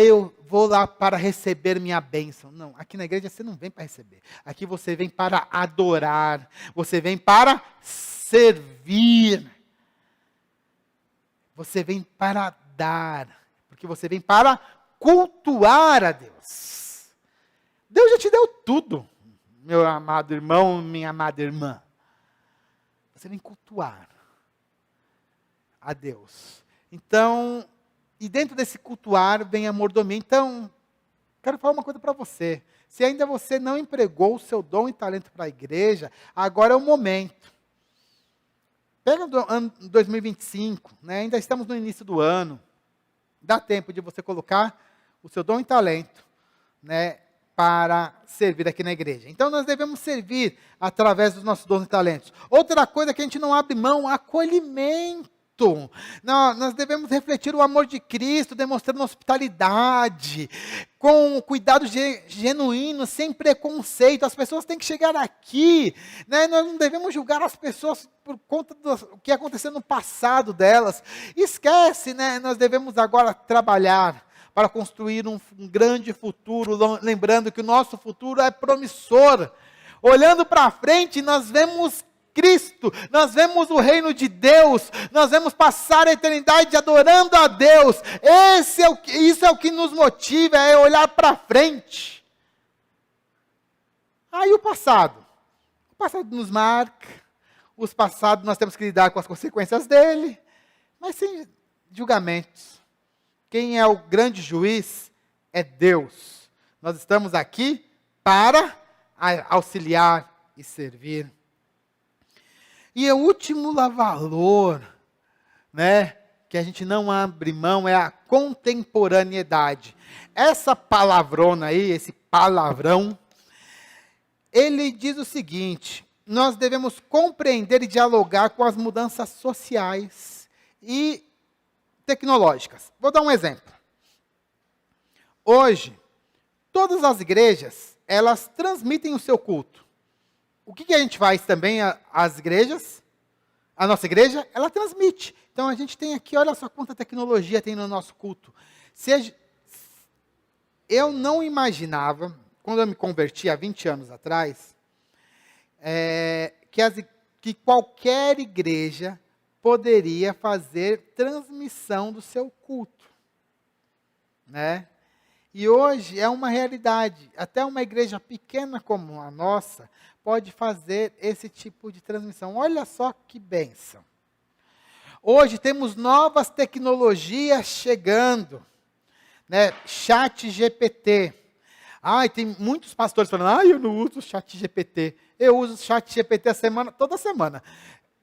Eu vou lá para receber minha bênção. Não, aqui na igreja você não vem para receber. Aqui você vem para adorar. Você vem para servir. Você vem para dar. Porque você vem para cultuar a Deus. Deus já te deu tudo, meu amado irmão, minha amada irmã. Você vem cultuar a Deus. Então, e dentro desse cultuar vem a mordomia. Então, quero falar uma coisa para você. Se ainda você não empregou o seu dom e talento para a igreja, agora é o momento. Pega o ano 2025, né? Ainda estamos no início do ano. Dá tempo de você colocar o seu dom e talento, né, para servir aqui na igreja. Então, nós devemos servir através dos nossos dons e talentos. Outra coisa que a gente não abre mão, acolhimento. Nós devemos refletir o amor de Cristo, demonstrando hospitalidade, com cuidado genuíno, sem preconceito. As pessoas têm que chegar aqui, né? Nós não devemos julgar as pessoas por conta do que aconteceu no passado delas. Esquece, né? Nós devemos agora trabalhar para construir um grande futuro, lembrando que o nosso futuro é promissor. Olhando para frente, nós vemos Cristo, nós vemos o reino de Deus, nós vamos passar a eternidade adorando a Deus. Isso é o que nos motiva, é olhar para frente. Aí o passado nos marca, os passados nós temos que lidar com as consequências dele, mas sem julgamentos. Quem é o grande juiz é Deus. Nós estamos aqui para auxiliar e servir. E o último valor, né, que a gente não abre mão é a contemporaneidade. Essa palavrona aí, esse palavrão, ele diz o seguinte: nós devemos compreender e dialogar com as mudanças sociais e tecnológicas. Vou dar um exemplo. Hoje, todas as igrejas, elas transmitem o seu culto. O que a gente faz também, as igrejas? A nossa igreja, ela transmite. Então, a gente tem aqui, olha só quanta tecnologia tem no nosso culto. Eu não imaginava, quando eu me converti há 20 anos atrás, que qualquer igreja poderia fazer transmissão do seu culto, né? E hoje é uma realidade. Até uma igreja pequena como a nossa pode fazer esse tipo de transmissão. Olha só que bênção. Hoje temos novas tecnologias chegando, né? Chat GPT. Tem muitos pastores falando, eu não uso o Chat GPT. Eu uso o Chat GPT toda semana.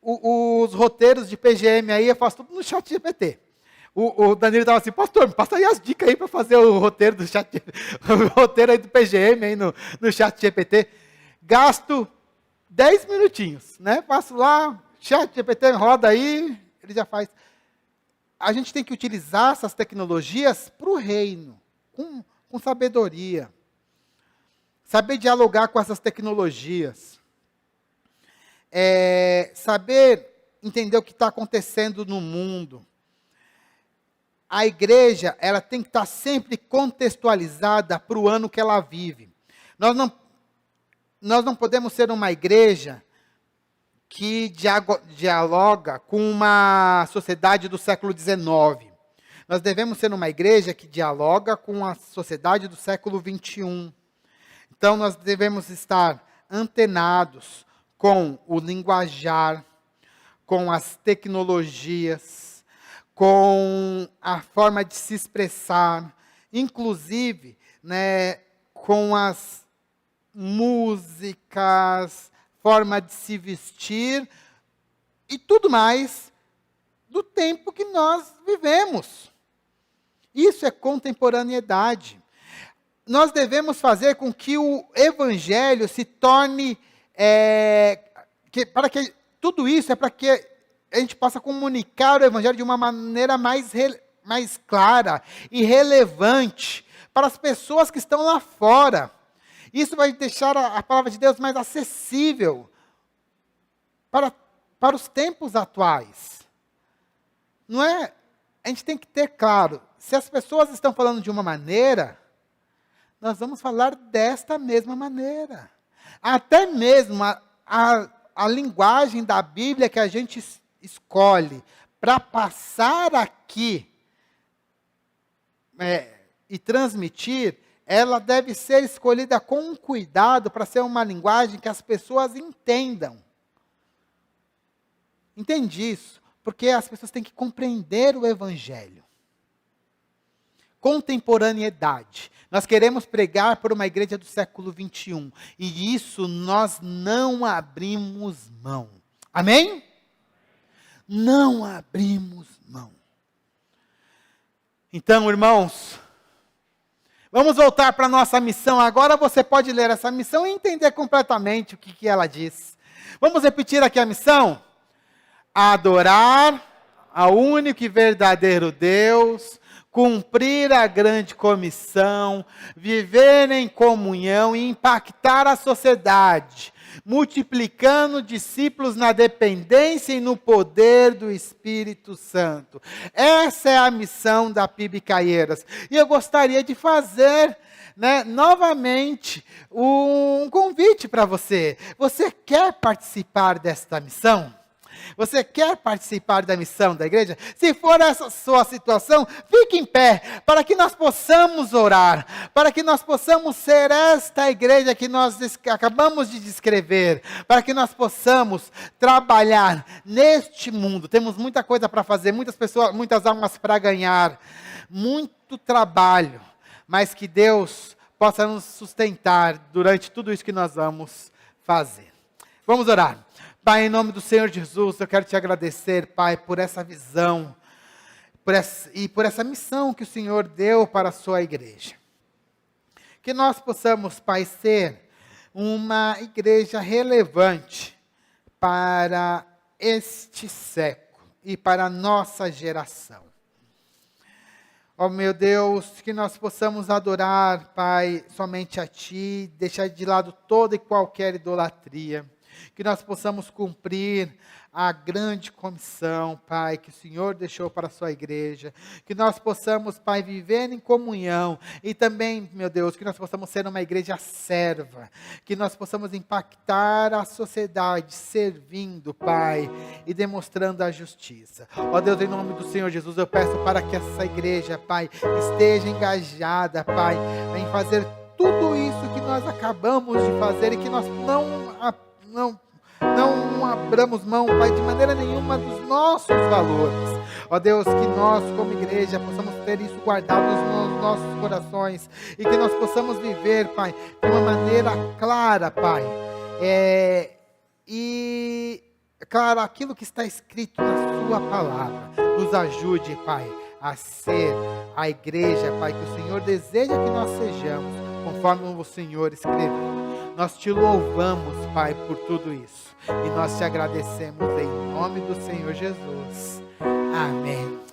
Os roteiros de PGM aí eu faço tudo no Chat GPT. O Danilo estava assim, pastor, me passa aí as dicas aí para fazer o roteiro do chat, o roteiro aí do PGM aí no Chat GPT. Gasto 10 minutinhos, né? Passo lá, Chat GPT roda aí, ele já faz. A gente tem que utilizar essas tecnologias para o reino, com sabedoria. Saber dialogar com essas tecnologias. Saber entender o que está acontecendo no mundo. A igreja, ela tem que estar sempre contextualizada para o ano que ela vive. Nós não podemos ser uma igreja que dialoga com uma sociedade do século XIX. Nós devemos ser uma igreja que dialoga com a sociedade do século XXI. Então, nós devemos estar antenados com o linguajar, com as tecnologias, com a forma de se expressar, inclusive, né, com as músicas, forma de se vestir e tudo mais do tempo que nós vivemos. Isso é contemporaneidade. nós devemos fazer com que o evangelho se torne, tudo isso é para que a gente possa comunicar o evangelho de uma maneira mais clara e relevante para as pessoas que estão lá fora. Isso vai deixar a palavra de Deus mais acessível para os tempos atuais. Não é? A gente tem que ter claro, se as pessoas estão falando de uma maneira, nós vamos falar desta mesma maneira. Até mesmo a linguagem da Bíblia que a gente escolhe para passar aqui e transmitir, ela deve ser escolhida com cuidado para ser uma linguagem que as pessoas entendam. Entende isso? Porque as pessoas têm que compreender o evangelho. Contemporaneidade. Nós queremos pregar por uma igreja do século 21. E isso nós não abrimos mão. Amém? Não abrimos mão. Então, irmãos, vamos voltar para a nossa missão. Agora você pode ler essa missão e entender completamente o que ela diz. Vamos repetir aqui a missão? Adorar ao único e verdadeiro Deus, cumprir a grande comissão, viver em comunhão e impactar a sociedade, multiplicando discípulos na dependência e no poder do Espírito Santo. Essa é a missão da PIB Caieiras. E eu gostaria de fazer, novamente, um convite para você. Você quer participar desta missão? Você quer participar da missão da igreja? Se for essa sua situação, fique em pé, para que nós possamos orar, para que nós possamos ser esta igreja que nós acabamos de descrever, para que nós possamos trabalhar neste mundo. Temos muita coisa para fazer, muitas pessoas, muitas almas para ganhar, muito trabalho, mas que Deus possa nos sustentar durante tudo isso que nós vamos fazer. Vamos orar. Pai, em nome do Senhor Jesus, eu quero te agradecer, Pai, por essa visão, por essa missão que o Senhor deu para a sua igreja. Que nós possamos, Pai, ser uma igreja relevante para este século e para a nossa geração. Ó meu Deus, que nós possamos adorar, Pai, somente a Ti, deixar de lado toda e qualquer idolatria. Que nós possamos cumprir a grande comissão, Pai, que o Senhor deixou para a sua igreja. Que nós possamos, Pai, viver em comunhão. E também, meu Deus, que nós possamos ser uma igreja serva. Que nós possamos impactar a sociedade, servindo, Pai, e demonstrando a justiça. Ó Deus, em nome do Senhor Jesus, eu peço para que essa igreja, Pai, esteja engajada, Pai, em fazer tudo isso que nós acabamos de fazer e que nós não abramos mão, Pai, de maneira nenhuma dos nossos valores. Ó Deus, que nós, como igreja, possamos ter isso guardado nos nossos corações e que nós possamos viver, Pai, de uma maneira clara, Pai. Claro, aquilo que está escrito na Sua palavra. Nos ajude, Pai, a ser a igreja, Pai, que o Senhor deseja que nós sejamos, conforme o Senhor escreveu. Nós te louvamos, Pai, por tudo isso. E nós te agradecemos em nome do Senhor Jesus. Amém.